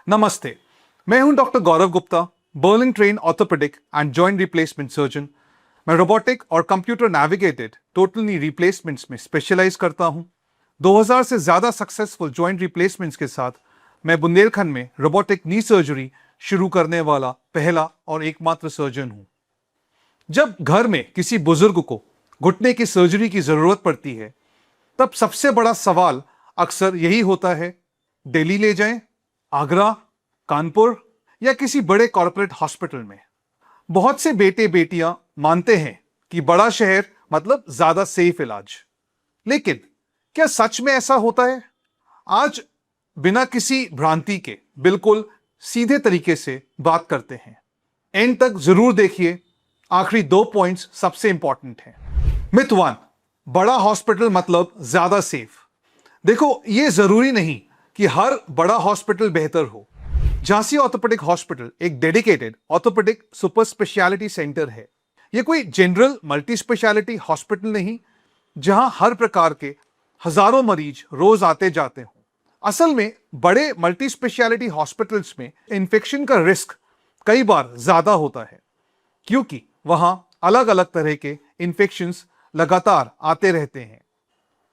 नमस्ते, मैं हूं doctor Gaurav Gupta, Berlin train orthopaedic and joint replacement surgeon. मैं रोबोटिक और computer navigated total knee replacements में स्पेशलाइज करता हूं। 2000 से ज्यादा सक्सेसफुल जॉइंट रिप्लेसमेंट्स के साथ मैं बुंदेलखंड में रोबोटिक नी सर्जरी शुरू करने वाला पहला और एकमात्र सर्जन हूं। जब घर में किसी बुजुर्ग को घुटने की सर्जरी की जरूरत पड़ती है, तब सबसे बड़ा सवाल अक्सर यही होता है, दिल्ली ले जाएं, आगरा, कानपुर या किसी बड़े कॉर्पोरेट हॉस्पिटल में। बहुत से बेटे बेटियां मानते हैं कि बड़ा शहर मतलब ज्यादा सेफ इलाज, लेकिन क्या सच में ऐसा होता है? आज बिना किसी भ्रांति के बिल्कुल सीधे तरीके से बात करते हैं। एंड तक जरूर देखिए, आखिरी 2 पॉइंट्स सबसे इंपॉर्टेंट हैं। मिथ 1, बड़ा हॉस्पिटल मतलब ज्यादा सेफ। देखो, यह जरूरी नहीं कि हर बड़ा हॉस्पिटल बेहतर हो। झांसी ऑर्थोपेडिक हॉस्पिटल एक dedicated orthopaedic super speciality centre है। यह कोई जनरल मल्टी स्पेशलिटी हॉस्पिटल नहीं, जहां हर प्रकार के हजारों मरीज रोज आते जाते हों। असल में बड़े मल्टी स्पेशलिटी हॉस्पिटल्स में इन्फेक्शन का रिस्क कई बार ज्यादा होता है, क्योंकि वहां अलग अलग तरह के इन्फेक्शंस लगातार आते रहते हैं।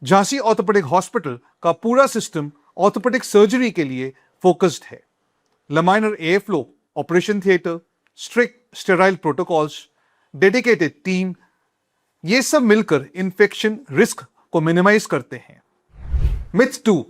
झांसी ऑर्थोपेडिक हॉस्पिटल का पूरा सिस्टम ऑर्थोपेडिक सर्जरी के लिए फोकस्ड है। Laminar air flow, operation theatre, strict sterile protocols, dedicated team, ये सब मिलकर इन्फेक्शन रिस्क को मिनिमाइज करते हैं। मिथ 2,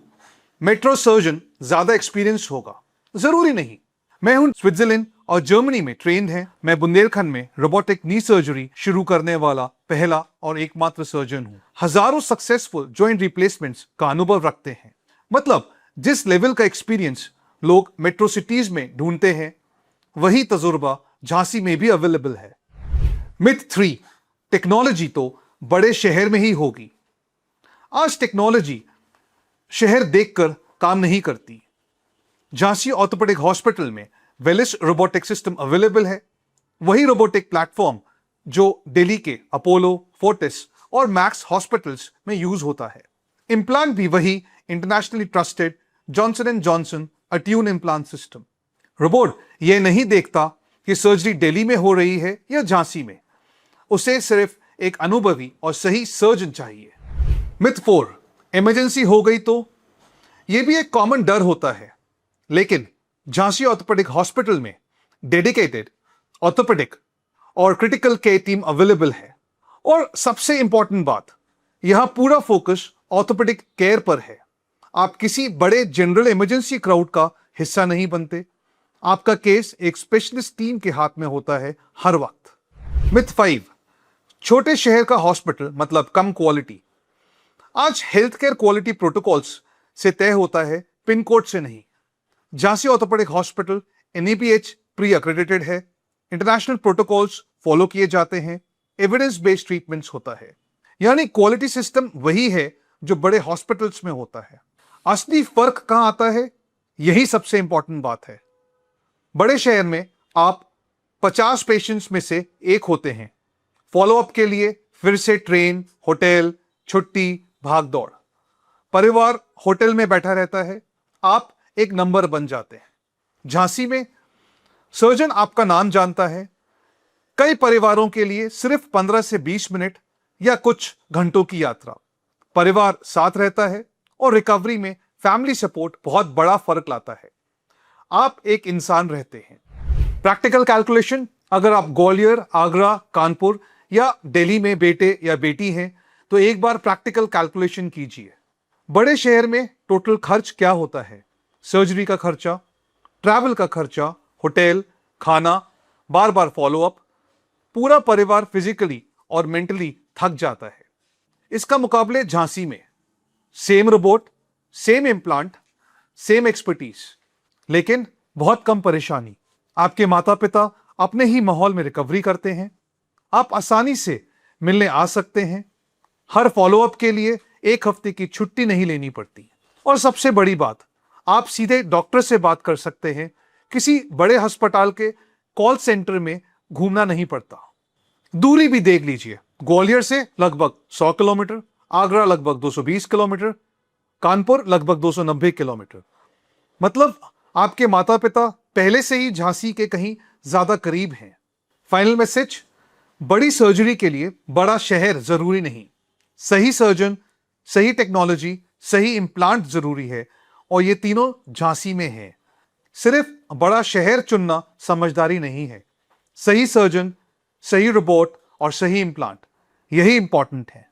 मेट्रो सर्जन ज्यादा एक्सपीरियंस होगा। जरूरी नहीं। मैं हूं स्विट्जरलैंड और जर्मनी में ट्रेंड है। मैं बुंदेलखंड में रोबोटिक नी सर्जरी शुरू करने वाला पहला और एकमात्र सर्जन हूं। हजारों सक्सेसफुल जॉइंट रिप्लेसमेंट्स का अनुभव रखते हैं। मतलब जिस लेवल का एक्सपीरियंस लोग मेट्रो सिटीज में ढूंढते हैं, वही तजुर्बा झांसी में भी अवेलेबल है। मिथ 3, टेक्नोलॉजी तो बड़े शहर में ही होगी। आज टेक्नोलॉजी शहर देखकर काम नहीं करती। झांसी ऑर्थोपेडिक हॉस्पिटल में वेलिस रोबोटिक सिस्टम अवेलेबल है, वही रोबोटिक प्लेटफॉर्म जो दिल्ली के अपोलो, फोर्टिस और मैक्स हॉस्पिटल्स में यूज होता है। इम्प्लांट भी वही internationally trusted Johnson and Johnson attune implant system. Robot यह नहीं देखता कि सर्जरी दिल्ली में हो रही है या झांसी में, उसे सिर्फ एक अनुभवी और सही सर्जन चाहिए। मिथ 4, इमरजेंसी हो गई तो? यह भी एक कॉमन डर होता है, लेकिन झांसी ऑर्थोपेडिक हॉस्पिटल में डेडिकेटेड ऑर्थोपेडिक और क्रिटिकल केयर टीम अवेलेबल है। और सबसे इंपॉर्टेंट बात, यहां पूरा फोकस ऑर्थोपेडिक केयर पर है। आप किसी बड़े जनरल इमरजेंसी क्राउड का हिस्सा नहीं बनते। आपका केस एक स्पेशलिस्ट टीम के हाथ में होता है हर वक्त। मिथ 5, छोटे शहर का हॉस्पिटल मतलब कम क्वालिटी। आज हेल्थ केयर क्वालिटी प्रोटोकॉल्स से तय होता है, पिन कोड से नहीं। Jhansi orthopaedic hospital NABH pre accredited है, इंटरनेशनल प्रोटोकॉल्स फॉलो किए जाते हैं, एविडेंस बेस्ड ट्रीटमेंट्स होता है। यानी क्वालिटी सिस्टम वही है जो बड़े हॉस्पिटल्स में होता है। असली फर्क कहां आता है? यही सबसे इंपॉर्टेंट बात है। बड़े शहर में आप 50 पेशेंट्स में से एक होते हैं। फॉलोअप के लिए फिर से ट्रेन, होटल, छुट्टी, भाग दौड़। परिवार होटल में बैठा रहता है, आप एक नंबर बन जाते हैं। झांसी में सर्जन आपका नाम जानता है। कई परिवारों के लिए सिर्फ 15 से 20 मिनट या कुछ घंटों की यात्रा। परिवार साथ रहता है और रिकवरी में फैमिली सपोर्ट बहुत बड़ा फर्क लाता है। आप एक इंसान रहते हैं। प्रैक्टिकल कैलकुलेशन, अगर आप ग्वालियर, आगरा, कानपुर या दिल्ली में बेटे या बेटी हैं, तो एक बार प्रैक्टिकल कैलकुलेशन कीजिए। बड़े शहर में टोटल खर्च क्या होता है? सर्जरी का खर्चा, ट्रैवल का खर्चा, होटल, खाना, बार बार फॉलोअप, पूरा परिवार फिजिकली और मेंटली थक जाता है। इसका मुकाबले झांसी में same robot, same implant, same expertise, लेकिन बहुत कम परेशानी। आपके माता पिता अपने ही माहौल में रिकवरी करते हैं। आप आसानी से मिलने आ सकते हैं। हर फॉलोअप के लिए 1 हफ्ते की छुट्टी नहीं लेनी पड़ती। और सबसे बड़ी बात, आप सीधे डॉक्टर से बात कर सकते हैं। किसी बड़े अस्पताल के कॉल सेंटर में घूमना नहीं पड़ता। दूरी भी देख लीजिए, ग्वालियर से लगभग 100 किलोमीटर, आगरा लगभग 220 किलोमीटर, कानपुर लगभग 290 किलोमीटर। मतलब आपके माता पिता पहले से ही झांसी के कहीं ज्यादा करीब हैं। फाइनल मैसेज, बड़ी सर्जरी के लिए बड़ा शहर जरूरी नहीं, सही सर्जन, सही टेक्नोलॉजी, सही इम्प्लांट जरूरी है और ये तीनों झांसी में है। सिर्फ बड़ा शहर चुनना समझदारी नहीं है, सही सर्जन, सही रोबोट और सही इम्प्लांट, यही इंपॉर्टेंट है।